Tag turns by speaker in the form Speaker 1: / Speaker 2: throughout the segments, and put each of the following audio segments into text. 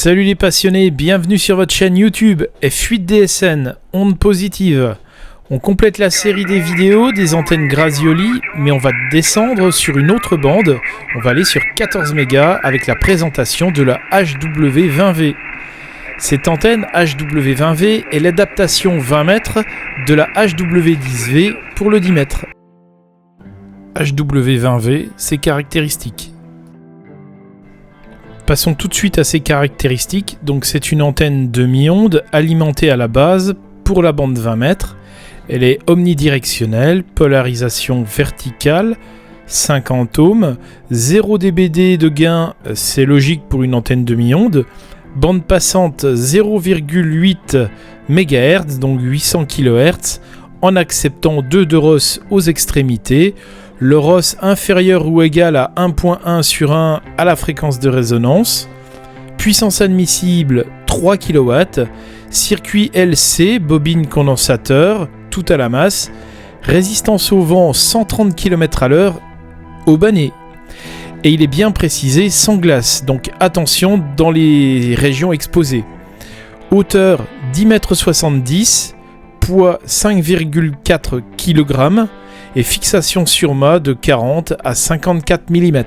Speaker 1: Salut les passionnés, bienvenue sur votre chaîne YouTube F8 DSN, onde positive. On complète la série des vidéos des antennes Grazioli, mais on va descendre sur une autre bande. On va aller sur 14 mégas avec la présentation de la HW20V. Cette antenne HW20V est l'adaptation 20 mètres de la HW10V pour le 10 mètres. HW20V, ses caractéristiques. Passons tout de suite à ses caractéristiques. Donc c'est une antenne demi-onde alimentée à la base pour la bande 20 mètres. Elle est omnidirectionnelle, polarisation verticale, 50 ohms, 0 dBd de gain, c'est logique pour une antenne demi-onde. Bande passante 0,8 MHz, donc 800 kHz, en acceptant 2 de ROS aux extrémités. Le ROS inférieur ou égal à 1.1 sur 1 à la fréquence de résonance. Puissance admissible 3 kW. Circuit LC, bobine condensateur, tout à la masse. Résistance au vent 130 km/h au banné. Et il est bien précisé sans glace, donc attention dans les régions exposées. Hauteur 10,70 m, poids 5,4 kg et fixation sur mât de 40 à 54 mm.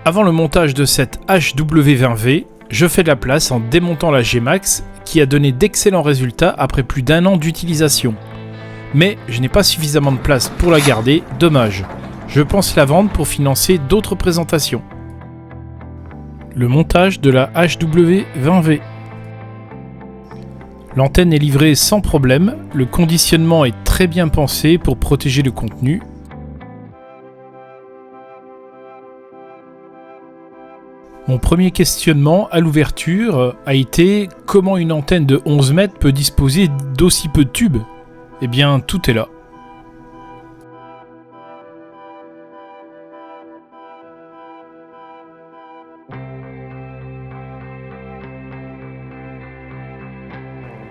Speaker 1: Avant le montage de cette HW20V, je fais de la place en démontant la G-Max qui a donné d'excellents résultats après plus d'1 an d'utilisation. Mais je n'ai pas suffisamment de place pour la garder, dommage. Je pense la vendre pour financer d'autres présentations. Le montage de la HW20V. L'antenne est livrée sans problème, le conditionnement est très bien pensé pour protéger le contenu. Mon premier questionnement à l'ouverture a été comment une antenne de 11 mètres peut disposer d'aussi peu de tubes ? Eh bien, tout est là.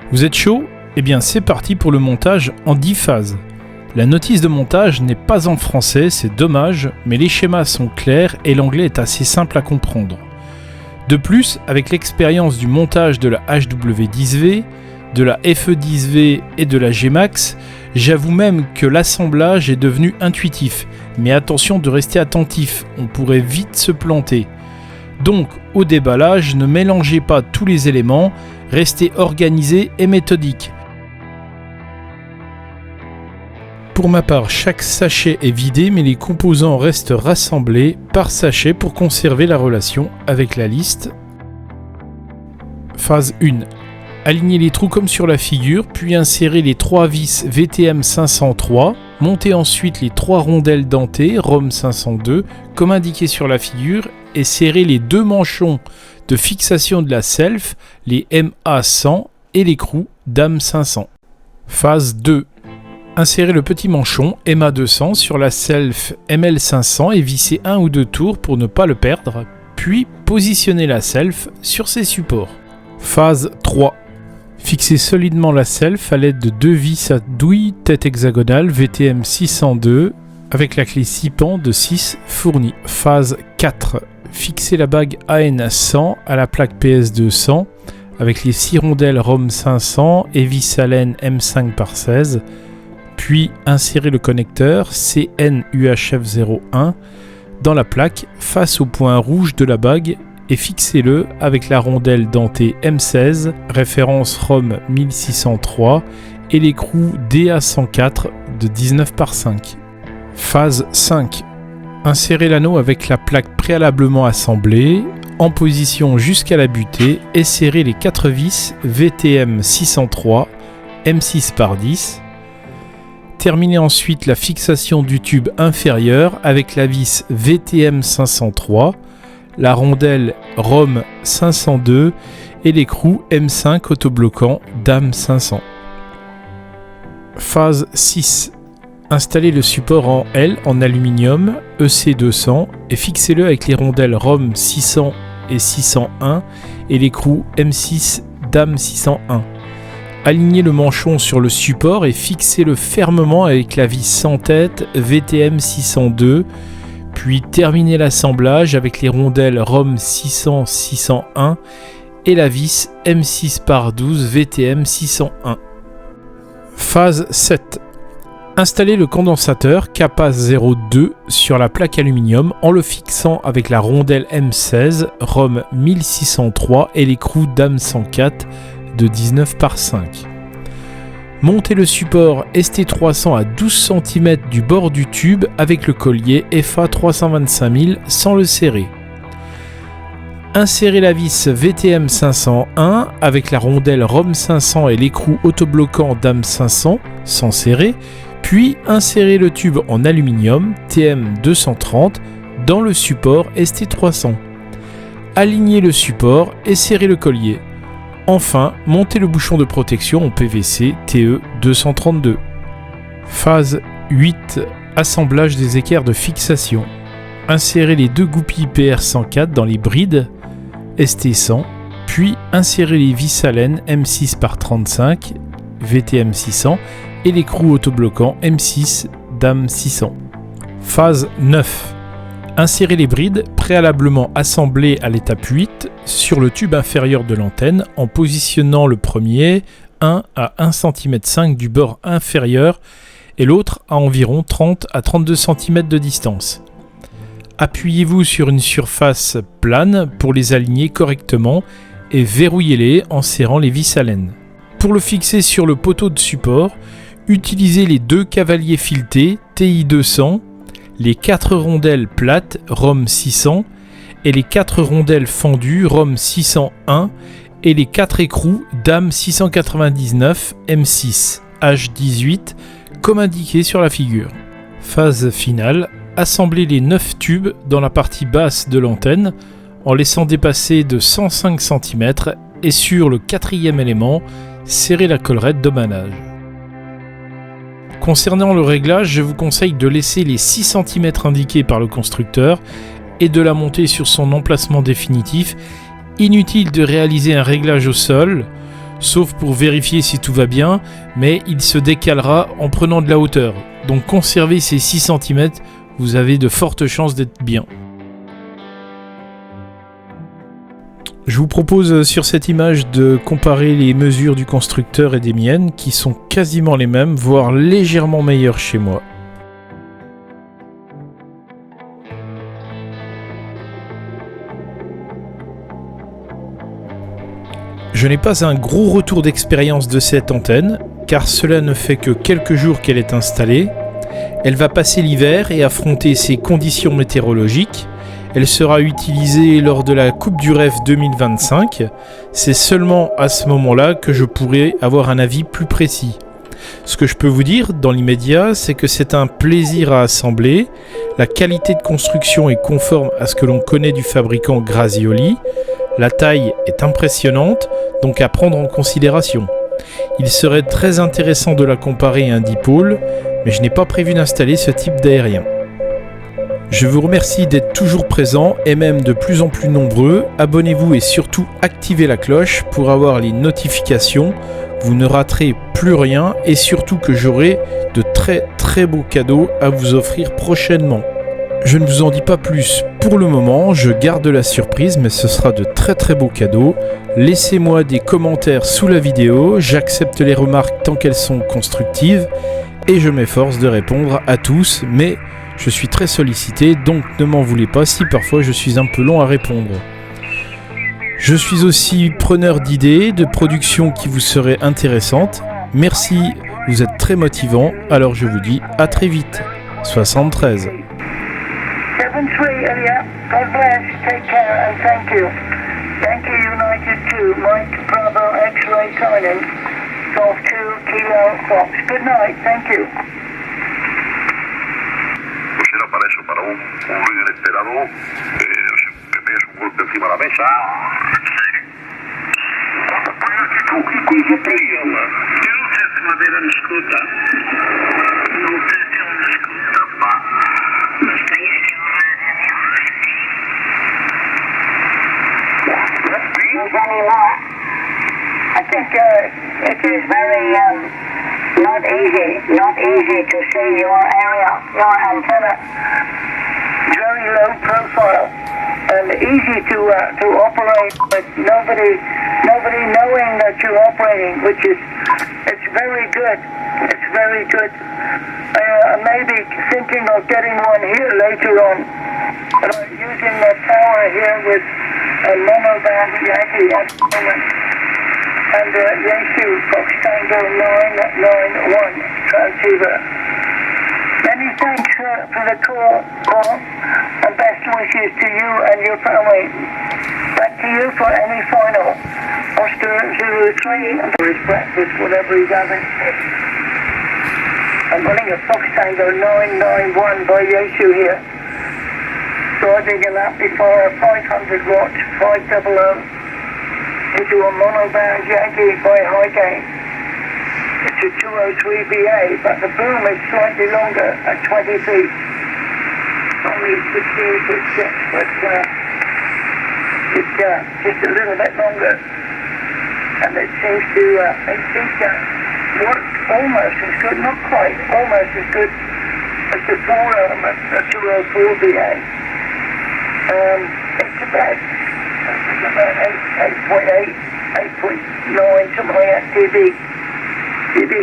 Speaker 1: Vous êtes chaud ? Eh bien c'est parti pour le montage en 10 phases. La notice de montage n'est pas en français, c'est dommage, mais les schémas sont clairs et l'anglais est assez simple à comprendre. De plus, avec l'expérience du montage de la HW10V, de la FE10V et de la G-Max, j'avoue même que l'assemblage est devenu intuitif, mais attention de rester attentif, on pourrait vite se planter. Donc, au déballage, ne mélangez pas tous les éléments, restez organisé et méthodique. Pour ma part, chaque sachet est vidé, mais les composants restent rassemblés par sachet pour conserver la relation avec la liste. Phase 1. Alignez les trous comme sur la figure, puis insérez les 3 vis VTM 503. Montez ensuite les 3 rondelles dentées ROM 502 comme indiqué sur la figure et serrez les 2 manchons de fixation de la self, les MA100 et l'écrou DAM 500. Phase 2. Insérez le petit manchon MA200 sur la self ML500 et vissez 1 ou 2 tours pour ne pas le perdre, puis positionnez la self sur ses supports. Phase 3. Fixez solidement la self à l'aide de 2 vis à douille tête hexagonale VTM 602 avec la clé 6 pans de 6 fournie. Phase 4. Fixez la bague AN100 à la plaque PS200 avec les 6 rondelles ROM 500 et vis à laine M5/16, puis insérez le connecteur CN-UHF01 dans la plaque face au point rouge de la bague et fixez-le avec la rondelle dentée M16, référence ROM 1603 et l'écrou DA104 de 19/5. Phase 5. Insérez l'anneau avec la plaque préalablement assemblée en position jusqu'à la butée et serrez les 4 vis VTM 603 M6/10. Terminez ensuite la fixation du tube inférieur avec la vis VTM 503, la rondelle ROM 502 et l'écrou M5 autobloquant DAM 500. Phase 6. Installez le support en L en aluminium EC200 et fixez-le avec les rondelles ROM 600 et 601 et l'écrou M6 DAM 601. Alignez le manchon sur le support et fixez-le fermement avec la vis sans tête VTM 602, puis terminez l'assemblage avec les rondelles ROM 600-601 et la vis M6 par 12 VTM 601. Phase 7. Installez le condensateur CAPAS 02 sur la plaque aluminium en le fixant avec la rondelle M16 ROM 1603 et l'écrou DAM 104 de 19 par 5. Montez le support ST300 à 12 cm du bord du tube avec le collier FA 325000 sans le serrer. Insérez la vis VTM 501 avec la rondelle ROM 500 et l'écrou autobloquant DAM 500 sans serrer, puis insérez le tube en aluminium TM 230 dans le support ST300. Alignez le support et serrez le collier. Enfin, montez le bouchon de protection en PVC TE 232. Phase 8. Assemblage des équerres de fixation. Insérez les deux goupilles PR104 dans les brides ST100, puis insérez les vis Allen M6 par 35 VTM 600 et l'écrou autobloquant M6 DAM 600. Phase 9. Insérez les brides préalablement assemblées à l'étape 8 sur le tube inférieur de l'antenne en positionnant le premier 1 à 1,5 cm du bord inférieur et l'autre à environ 30 à 32 cm de distance. Appuyez-vous sur une surface plane pour les aligner correctement et verrouillez-les en serrant les vis Allen. Pour le fixer sur le poteau de support, utilisez les deux cavaliers filetés TI 200, les 4 rondelles plates ROM 600 et les 4 rondelles fendues ROM 601 et les 4 écrous DAM 699 M6 H18 comme indiqué sur la figure. Phase finale. Assemblez les 9 tubes dans la partie basse de l'antenne en laissant dépasser de 105 cm et sur le 4e élément, serrez la collerette de manage. Concernant le réglage, je vous conseille de laisser les 6 cm indiqués par le constructeur et de la monter sur son emplacement définitif. Inutile de réaliser un réglage au sol, sauf pour vérifier si tout va bien, mais il se décalera en prenant de la hauteur. Donc conservez ces 6 cm, vous avez de fortes chances d'être bien. Je vous propose sur cette image de comparer les mesures du constructeur et des miennes qui sont quasiment les mêmes, voire légèrement meilleures chez moi. Je n'ai pas un gros retour d'expérience de cette antenne, car cela ne fait que quelques jours qu'elle est installée. Elle va passer l'hiver et affronter ces conditions météorologiques. Elle sera utilisée lors de la Coupe du Rêve 2025. C'est seulement à ce moment-là que je pourrai avoir un avis plus précis. Ce que je peux vous dire dans l'immédiat, c'est que c'est un plaisir à assembler. La qualité de construction est conforme à ce que l'on connaît du fabricant Grazioli. La taille est impressionnante, donc à prendre en considération. Il serait très intéressant de la comparer à un dipôle, mais je n'ai pas prévu d'installer ce type d'aérien. Je vous remercie d'être toujours présents et même de plus en plus nombreux. Abonnez-vous et surtout activez la cloche pour avoir les notifications. Vous ne raterez plus rien et surtout que j'aurai de très beaux cadeaux à vous offrir prochainement. Je ne vous en dis pas plus pour le moment, je garde la surprise, mais ce sera de très beaux cadeaux. Laissez-moi des commentaires sous la vidéo, j'accepte les remarques tant qu'elles sont constructives et je m'efforce de répondre à tous, mais je suis très sollicité, donc ne m'en voulez pas si parfois je suis un peu long à répondre. Je suis aussi preneur d'idées, de productions qui vous seraient intéressantes. Merci, vous êtes très motivant, alors je vous dis à très vite. 73.
Speaker 2: 7-3, Elliot. God bless. Take care and thank you. Yankee United 2, Mike Bravo X-Ray coming in. Golf 2, Kilo Fox. Good night. Thank you.
Speaker 3: Pues era para eso, para un ruido inesperado. Me pegas un golpe encima de la mesa.
Speaker 2: Madera mi scuta. Non te una scuta, ma I think it is very not easy to see your area, your antenna. very low profile and easy to operate, but nobody knowing that you're operating, which is it's very good. It's very good. Maybe thinking of getting one here later on. Using the tower here with a monoband Yankee at the moment. And Yankee Fox Tango 991 transceiver. Many thanks for the call, Paul, and best wishes to you and your family. Back to you for any final. Oscar 03 and his breakfast, whatever he's having. I'm running a Fox Tango 991 by Yasu here. Driving an amplifier 500 watts, 500 into a monoband Yankee by Highgain. It's a 203BA, but the boom is slightly longer at 20 feet. Only 15 foot 6, but it's just a little bit longer. And it seems to work almost as good, not quite, almost as good as the 204BA. It's about 8.8, 8.9, something like that dB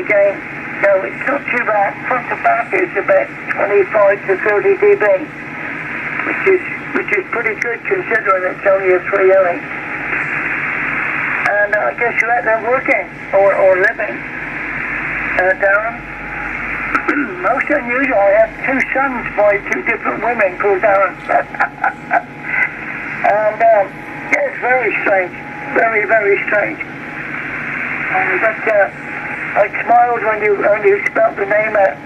Speaker 2: gain. So it's not too bad. Front to back is about 25 to 30 dB, which is pretty good considering it's only a 3LE. And I guess you're out there working or living, Darren. Most unusual. I have two sons by two different women called Darren. And yeah, it's very strange, very, very strange. But I smiled when you spelled the name out,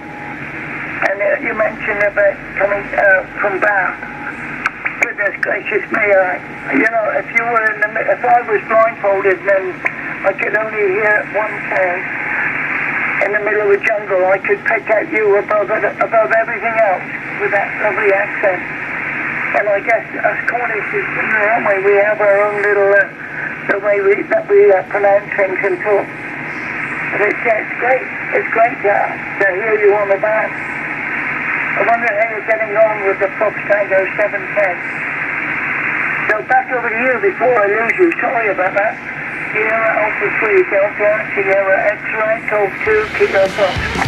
Speaker 2: and you mentioned about coming from Bath. Goodness gracious me! You know, if I was blindfolded, then I could only hear one sound in the middle of the jungle. I could pick out you above everything else with that lovely accent. And I guess us Cornishes, aren't we? We have our own little the way we pronounce things and talk. But it's great. It's great to hear you on the band. I wonder how you're getting on with the Fox Tango 710. So back over to you before I lose you. Sorry about that. Sierra Alpha 3 Delta, Sierra X-Ray, Golf 2, Kilo Fox.